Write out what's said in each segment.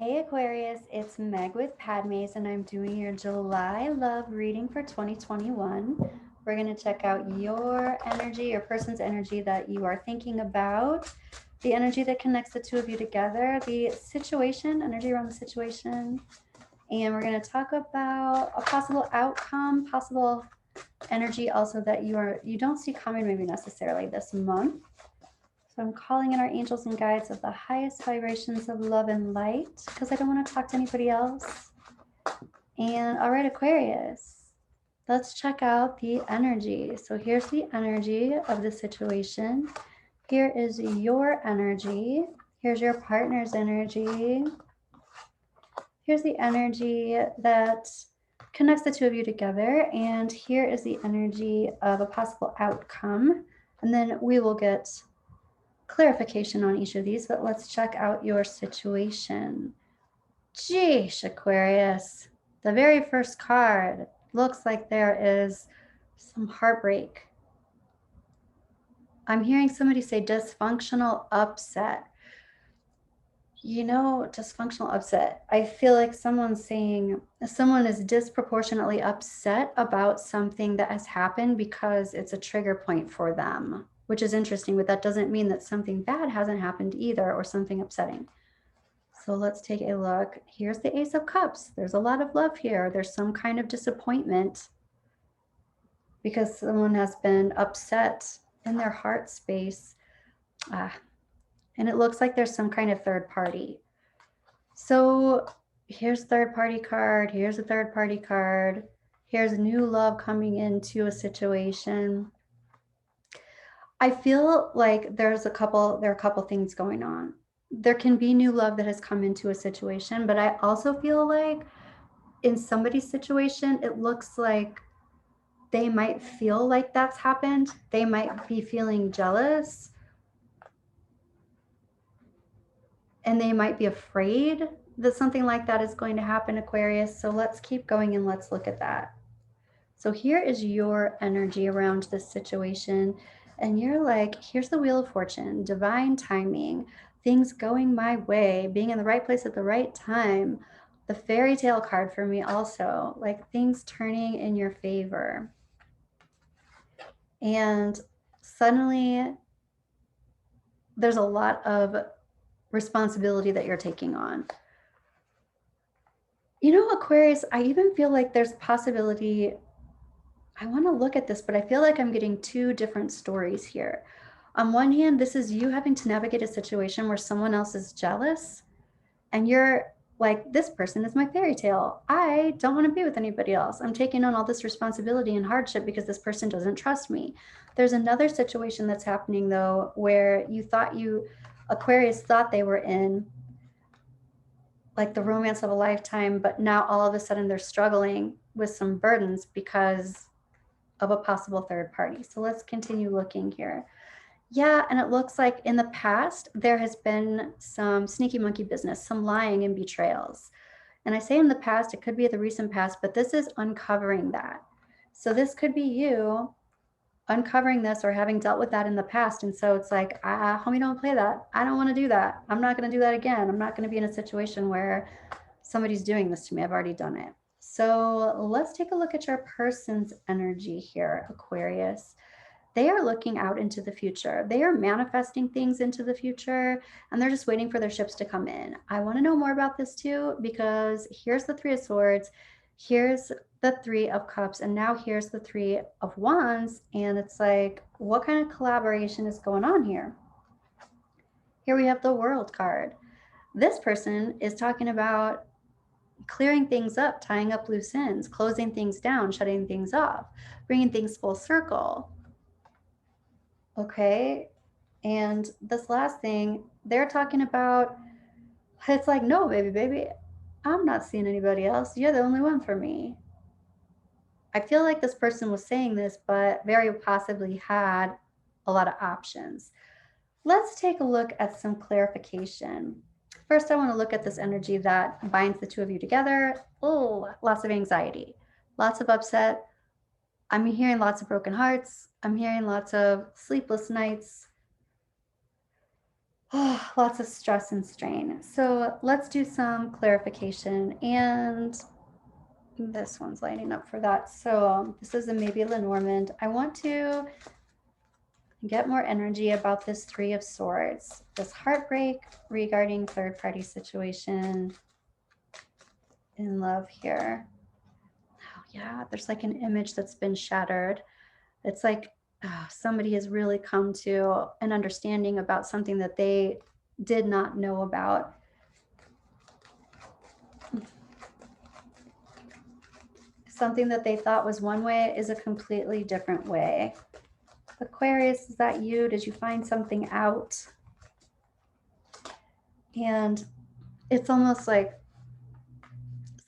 Hey Aquarius, it's Meg with Padmes, and I'm doing your July love reading for 2021. We're going to check out your energy, your person's energy that you are thinking about, the energy that connects the two of you together, the situation, energy around the situation, and we're going to talk about a possible outcome, possible energy also that you don't see coming maybe necessarily this month. So I'm calling in our angels and guides of the highest vibrations of love and light because I don't want to talk to anybody else. And all right, Aquarius, let's check out the energy. So here's the energy of the situation. Here is your energy. Here's your partner's energy. Here's the energy that connects the two of you together. And here is the energy of a possible outcome. And then we will get clarification on each of these, but let's check out your situation. Geesh, Aquarius. The very first card looks like there is some heartbreak. I'm hearing somebody say dysfunctional upset. You know, dysfunctional upset. I feel like someone's saying someone is disproportionately upset about something that has happened because it's a trigger point for them, which is interesting, but that doesn't mean that something bad hasn't happened either or something upsetting. So let's take a look. Here's the Ace of Cups. There's a lot of love here. There's some kind of disappointment because someone has been upset in their heart space. And it looks like there's some kind of third party. So here's third party card. Here's a third party card. Here's new love coming into a situation. I feel like there are a couple things going on. There can be new love that has come into a situation, but I also feel like in somebody's situation, it looks like they might feel like that's happened. They might be feeling jealous and they might be afraid that something like that is going to happen, Aquarius. So let's keep going and let's look at that. So here is your energy around this situation. And you're like, here's the Wheel of Fortune, divine timing, things going my way, being in the right place at the right time. The fairy tale card for me also, like things turning in your favor. And suddenly there's a lot of responsibility that you're taking on. You know, Aquarius, I even feel like there's possibility. I want to look at this, but I feel like I'm getting two different stories here. On one hand, this is you having to navigate a situation where someone else is jealous and you're like, this person is my fairy tale. I don't want to be with anybody else. I'm taking on all this responsibility and hardship because this person doesn't trust me. There's another situation that's happening though, where Aquarius thought they were in like the romance of a lifetime, but now all of a sudden they're struggling with some burdens because of a possible third party. So let's continue looking here. Yeah, and it looks like in the past, there has been some sneaky monkey business, some lying and betrayals. And I say in the past, it could be the recent past, but this is uncovering that. So this could be you uncovering this or having dealt with that in the past. And so it's like, homie, don't play that. I don't want to do that. I'm not going to do that again. I'm not going to be in a situation where somebody's doing this to me. I've already done it. So let's take a look at your person's energy here, Aquarius. They are looking out into the future. They are manifesting things into the future and they're just waiting for their ships to come in. I want to know more about this too, because here's the Three of Swords, here's the Three of Cups, and now here's the Three of Wands. And it's like, what kind of collaboration is going on here? Here we have the World card. This person is talking about clearing things up, tying up loose ends, closing things down, shutting things off, bringing things full circle. Okay. And this last thing, they're talking about, it's like, no, baby, I'm not seeing anybody else. You're the only one for me. I feel like this person was saying this, but very possibly had a lot of options. Let's take a look at some clarification. First, I want to look at this energy that binds the two of you together. Oh, lots of anxiety, lots of upset. I'm hearing lots of broken hearts. I'm hearing lots of sleepless nights. Oh, lots of stress and strain. So let's do some clarification. And this one's lining up for that. So this is a maybe Lenormand. I want to get more energy about this Three of Swords, this heartbreak regarding third-party situation in love here. Oh yeah, there's like an image that's been shattered. It's like somebody has really come to an understanding about something that they did not know about. Something that they thought was one way is a completely different way. Aquarius, is that you? Did you find something out? And it's almost like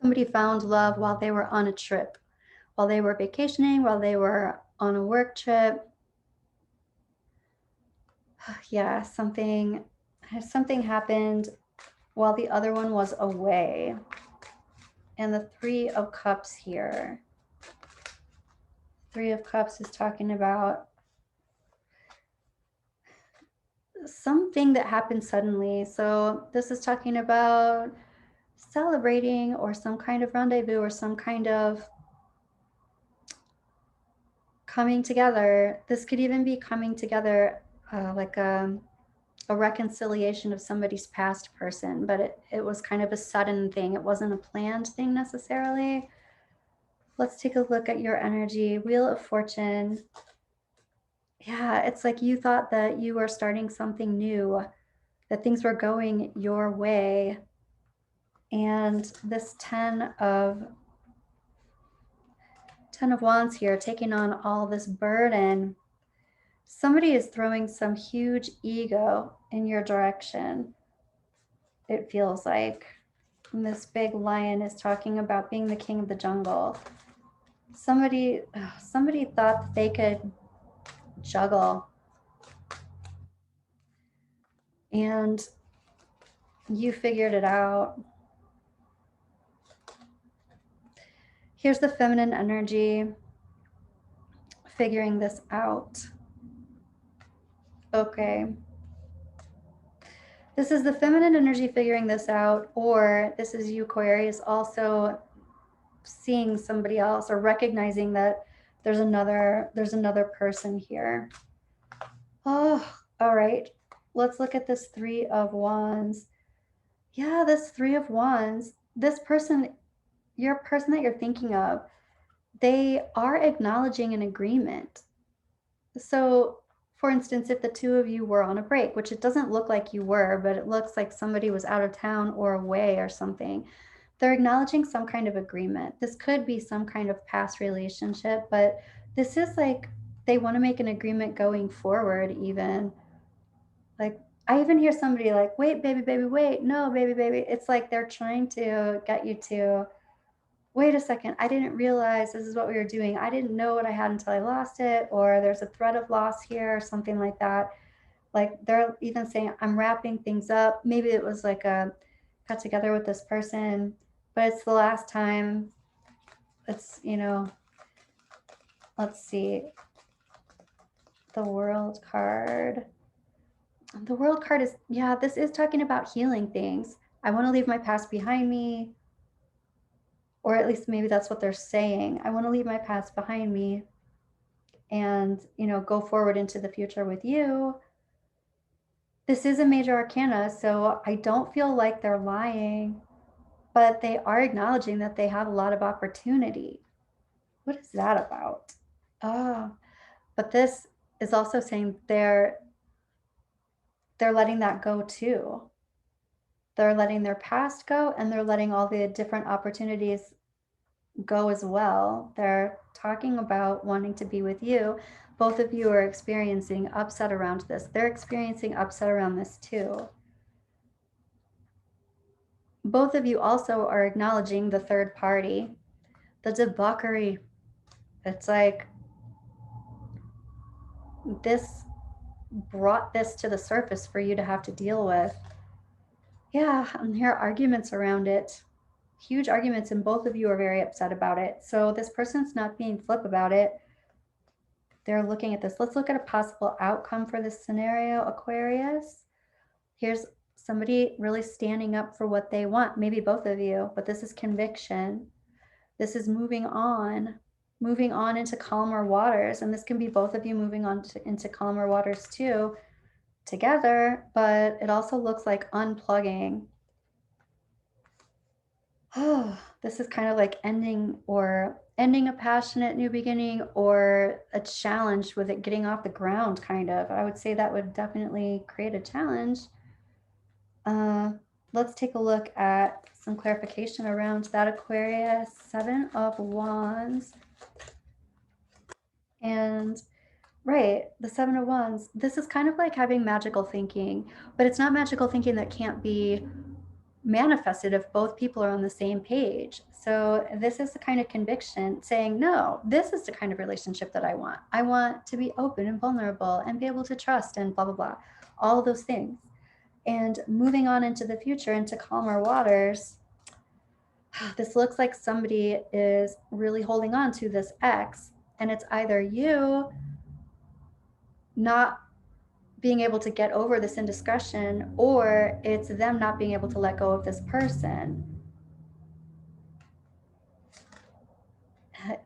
somebody found love while they were on a trip, while they were vacationing, while they were on a work trip. Yeah, something happened while the other one was away. And the Three of Cups here. Three of Cups is talking about something that happened suddenly. So this is talking about celebrating or some kind of rendezvous or some kind of coming together. This could even be coming together like a reconciliation of somebody's past person, but it was kind of a sudden thing. It wasn't a planned thing necessarily. Let's take a look at your energy. Wheel of Fortune. Yeah, it's like you thought that you were starting something new, that things were going your way. And this 10 of Wands here, taking on all this burden. Somebody is throwing some huge ego in your direction. It feels like. And this big lion is talking about being the king of the jungle. Somebody thought that they could juggle. And you figured it out. Here's the feminine energy figuring this out. Okay. This is the feminine energy figuring this out, or this is you, Aquarius, also seeing somebody else or recognizing that there's another person here. Oh, all right. Let's look at this Three of Wands. Yeah, this Three of Wands, this person, your person that you're thinking of, they are acknowledging an agreement. So, for instance, if the two of you were on a break, which it doesn't look like you were, but it looks like somebody was out of town or away or something, they're acknowledging some kind of agreement. This could be some kind of past relationship, but this is like they want to make an agreement going forward, even. Like, I even hear somebody like, wait, baby, baby, wait. No, baby, baby. It's like they're trying to get you to, wait a second, I didn't realize this is what we were doing. I didn't know what I had until I lost it, or there's a threat of loss here, or something like that. Like they're even saying, I'm wrapping things up. Maybe it was like a got together with this person, but it's the last time. It's, let's see. The World card. The World card is, yeah, this is talking about healing things. I want to leave my past behind me. Or at least maybe that's what they're saying. I want to leave my past behind me and, go forward into the future with you. This is a major arcana, so I don't feel like they're lying, but they are acknowledging that they have a lot of opportunity. What is that about? Oh, but this is also saying they're letting that go too. They're letting their past go, and they're letting all the different opportunities go as well. They're talking about wanting to be with you. Both of you are experiencing upset around this. They're experiencing upset around this too. Both of you also are acknowledging the third party, the debauchery. It's like this brought this to the surface for you to have to deal with. Yeah, and here are arguments around it. Huge arguments, and both of you are very upset about it. So this person's not being flip about it. They're looking at this. Let's look at a possible outcome for this scenario, Aquarius. Here's somebody really standing up for what they want, maybe both of you, but this is conviction. This is moving on into calmer waters. And this can be both of you moving on into calmer waters too, together, but it also looks like unplugging. Oh, this is kind of like ending a passionate new beginning, or a challenge with it getting off the ground, kind of. I would say that would definitely create a challenge. Let's take a look at some clarification around that, Aquarius. 7 of Wands. And right, the 7 of Wands. This is kind of like having magical thinking, but it's not magical thinking that can't be manifested if both people are on the same page. So this is the kind of conviction saying, no, this is the kind of relationship that I want. I want to be open and vulnerable and be able to trust and blah, blah, blah, all those things. And moving on into the future, into calmer waters, this looks like somebody is really holding on to this ex, and it's either you not being able to get over this indiscretion, or it's them not being able to let go of this person.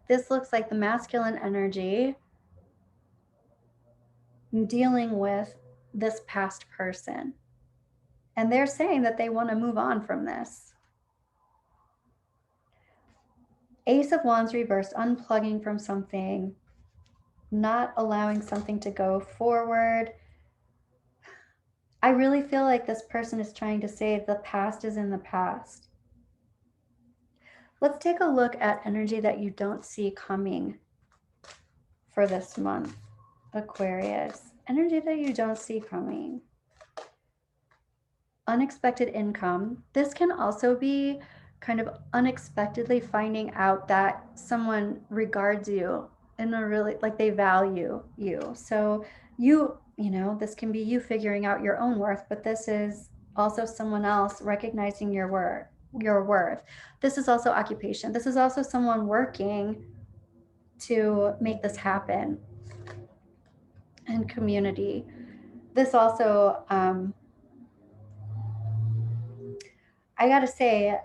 This looks like the masculine energy dealing with this past person. And they're saying that they want to move on from this. Ace of Wands reversed, unplugging from something, not allowing something to go forward. I really feel like this person is trying to say the past is in the past. Let's take a look at energy that you don't see coming for this month, Aquarius. Energy that you don't see coming. Unexpected income. This can also be kind of unexpectedly finding out that someone regards you in a really, like, they value you. So you know, this can be you figuring out your own worth, but this is also someone else recognizing your worth. This is also occupation. This is also someone working to make this happen. And community. This also, I gotta say,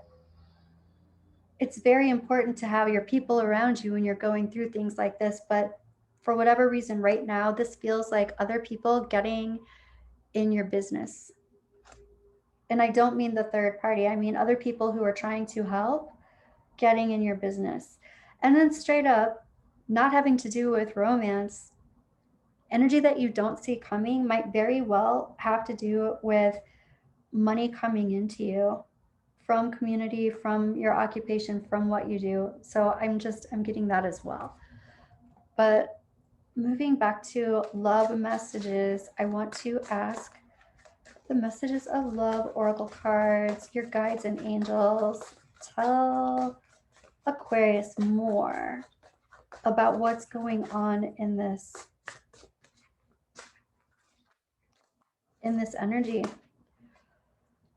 it's very important to have your people around you when you're going through things like this. But for whatever reason, right now, this feels like other people getting in your business. And I don't mean the third party, I mean other people who are trying to help getting in your business. And then straight up, not having to do with romance, energy that you don't see coming might very well have to do with money coming into you from community, from your occupation, from what you do. So I'm getting that as well. But moving back to love messages, I want to ask the messages of love oracle cards, your guides and angels. Tell Aquarius more about what's going on in this energy.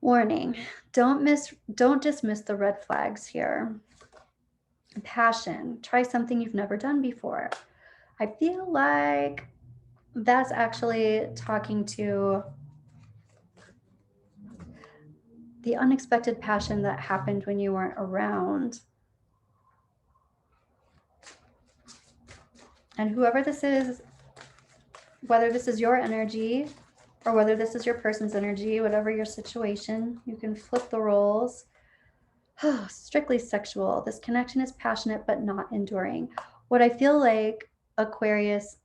Warning, don't dismiss the red flags here. Passion, try something you've never done before. I feel like that's actually talking to the unexpected passion that happened when you weren't around. And whoever this is, whether this is your energy or whether this is your person's energy, whatever your situation, you can flip the roles. Strictly sexual. This connection is passionate but not enduring. What I feel like, Aquarius,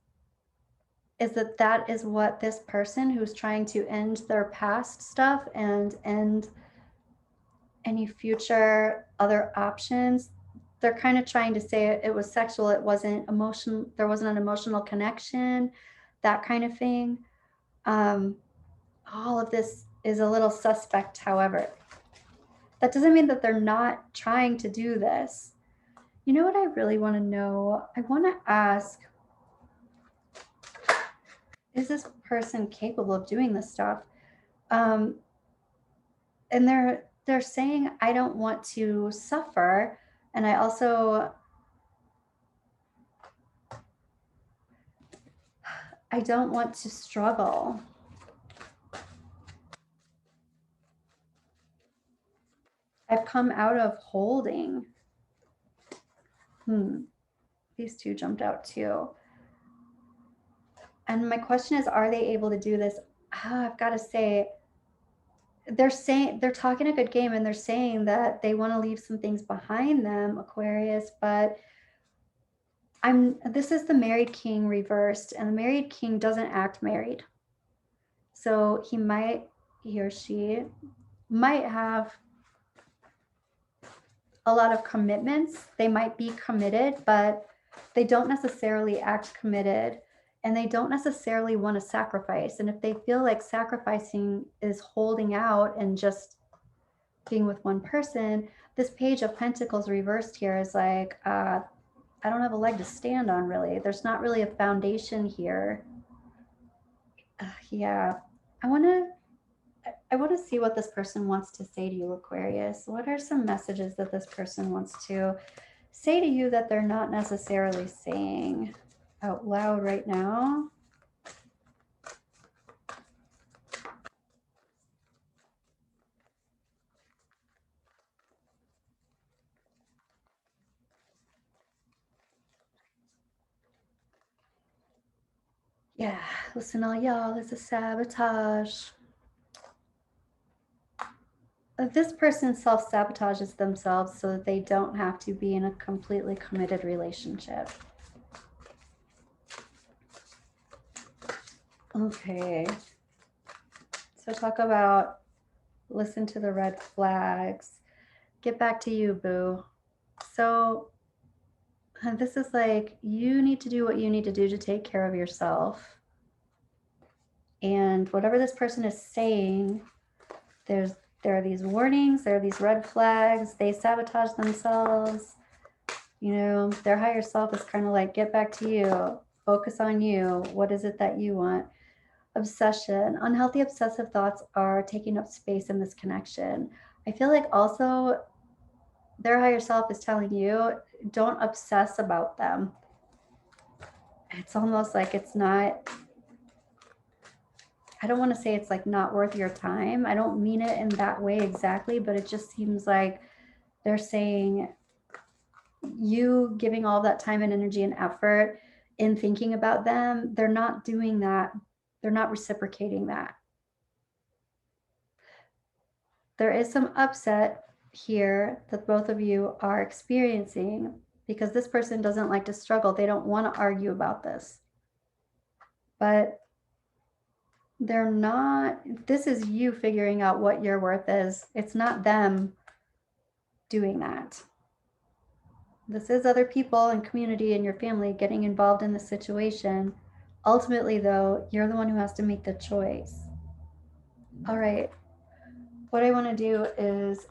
is that is what this person who's trying to end their past stuff and end any future other options, they're kind of trying to say it was sexual, it wasn't emotional, there wasn't an emotional connection, that kind of thing. All of this is a little suspect, however. That doesn't mean that they're not trying to do this. You know what I really want to know? I want to ask, is this person capable of doing this stuff? And they're saying, I don't want to suffer, and I don't want to struggle. I've come out of holding. These two jumped out too. And my question is, are they able to do this? I've got to say, they're talking a good game, and they're saying that they want to leave some things behind them, Aquarius, but this is the married king reversed, and the married king doesn't act married. So he or she might have a lot of commitments. They might be committed, but they don't necessarily act committed, and they don't necessarily want to sacrifice. And if they feel like sacrificing is holding out and just being with one person, this Page of Pentacles reversed here is like, I don't have a leg to stand on, really. There's not really a foundation here. Yeah, I want to see what this person wants to say to you, Aquarius. What are some messages that this person wants to say to you that they're not necessarily saying out loud right now? Yeah, listen, all y'all, this is sabotage. This person self-sabotages themselves so that they don't have to be in a completely committed relationship. Okay. So talk about listen to the red flags. Get back to you, boo. So this is like, you need to do what you need to do to take care of yourself. And whatever this person is saying, there are these warnings, there are these red flags. They sabotage themselves. You know, their higher self is kind of like, get back to you, focus on you. What is it that you want? Obsession. Unhealthy obsessive thoughts are taking up space in this connection. I feel like also their higher self is telling you, don't obsess about them. It's almost like it's not, I don't want to say it's like not worth your time. I don't mean it in that way exactly, but it just seems like they're saying you giving all that time and energy and effort in thinking about them, they're not doing that. They're not reciprocating that. There is some upset here that both of you are experiencing because this person doesn't like to struggle. They don't want to argue about this. But they're not, this is you figuring out what your worth is. It's not them doing that. This is other people and community and your family getting involved in the situation. Ultimately, though, you're the one who has to make the choice. All right. What I want to do is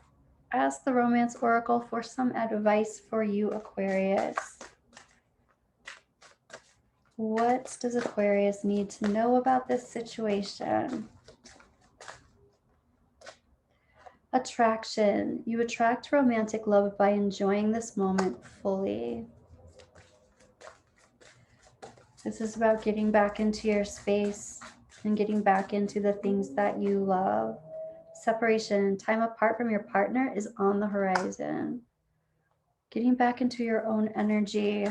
ask the Romance Oracle for some advice for you, Aquarius. What does Aquarius need to know about this situation? Attraction. You attract romantic love by enjoying this moment fully. This is about getting back into your space and getting back into the things that you love. Separation. Time apart from your partner is on the horizon. Getting back into your own energy,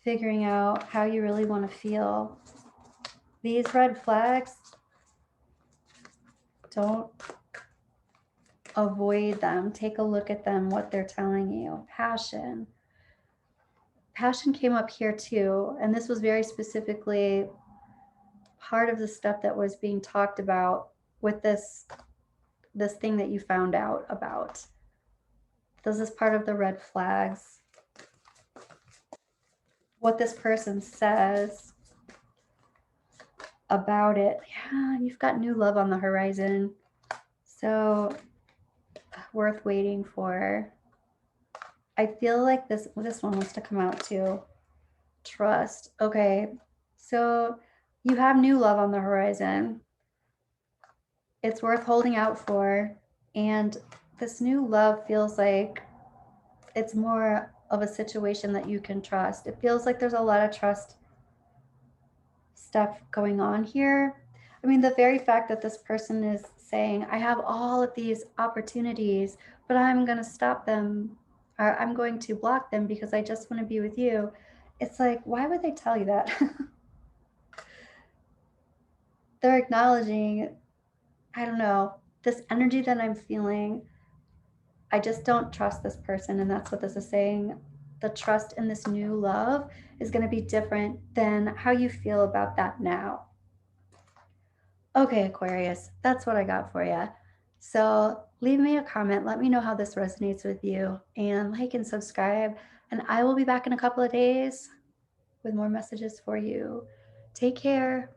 figuring out how you really want to feel. These red flags, don't avoid them. Take a look at them, what they're telling you. Passion. Passion came up here too, and this was very specifically part of the stuff that was being talked about with this thing that you found out about. This is part of the red flags. What this person says about it. Yeah, you've got new love on the horizon. So worth waiting for. I feel like this one wants to come out too. Trust. Okay. So you have new love on the horizon. It's worth holding out for. And this new love feels like it's more of a situation that you can trust. It feels like there's a lot of trust stuff going on here. I mean, the very fact that this person is saying, I have all of these opportunities, but I'm going to stop them, or I'm going to block them because I just want to be with you. It's like, why would they tell you that? They're acknowledging, I don't know, this energy that I'm feeling. I just don't trust this person. And that's what this is saying. The trust in this new love is going to be different than how you feel about that now. Okay, Aquarius, that's what I got for you. So leave me a comment. Let me know how this resonates with you, and like and subscribe. And I will be back in a couple of days with more messages for you. Take care.